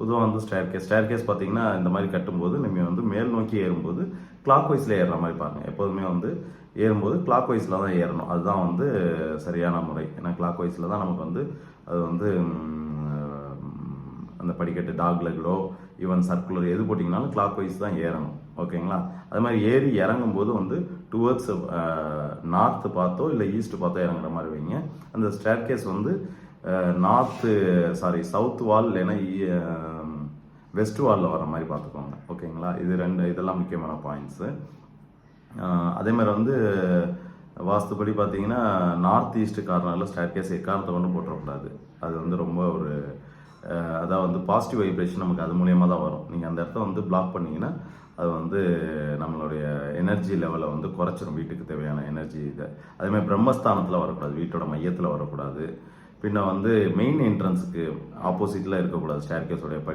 பொதுவாக வந்து ஸ்டேர்கேஸ் பார்த்தீங்கன்னா இந்த மாதிரி கட்டும்போது நம்ம வந்து மேல் நோக்கி ஏறும்போது கிளாக் வைஸில் ஏறுற மாதிரி பாருங்கள். எப்போதுமே வந்து ஏறும்போது கிளாக் வைஸில் தான் ஏறணும். அதுதான் வந்து சரியான முறை. ஏன்னா கிளாக் வைஸில் தான் நமக்கு வந்து அது வந்து அந்த படிக்கட்டு டாக் லெக்லோ ஈவன் சர்க்குலர் எது போட்டிங்கனாலும் கிளாக் வைஸ் தான் ஏறணும். ஓகேங்களா? அது மாதிரி ஏறி இறங்கும்போது வந்து டுவர்ட்ஸ் நார்த்து பார்த்தோ இல்லை ஈஸ்ட் பார்த்தோ இறங்குற மாதிரி வைங்க. அந்த ஸ்டேர்கேஸ் வந்து சவுத் வால் இல்லைன்னா வெஸ்ட் வாலில் வர மாதிரி பார்த்துக்கோங்க. ஓகேங்களா? இதெல்லாம் முக்கியமான பாயிண்ட்ஸு. அதே மாதிரி வந்து வாஸ்துப்படி பார்த்தீங்கன்னா நார்த் ஈஸ்ட் கார்னரில் ஸ்டேர்கேஸ் எக்காரணத்தை கொண்டு போட்டுறக்கூடாது. அது வந்து ரொம்ப ஒரு அதாவது வந்து பாசிட்டிவ் வைப்ரேஷன் நமக்கு அது மூலியமாக தான் வரும். நீங்கள் அந்த இடத்த வந்து பிளாக் பண்ணிங்கன்னா அது வந்து நம்மளுடைய எனர்ஜி லெவலை வந்து குறைச்சிடும், வீட்டுக்கு தேவையான எனர்ஜி இதை. அதேமாதிரி பிரம்மஸ்தானத்தில் வரக்கூடாது, வீட்டோட மையத்தில் வரக்கூடாது. பின்ன வந்து மெயின் என்ட்ரன்ஸுக்கு ஆப்போசிட்டில் இருக்கக்கூடாது ஸ்டேர்கேஸோடைய படி.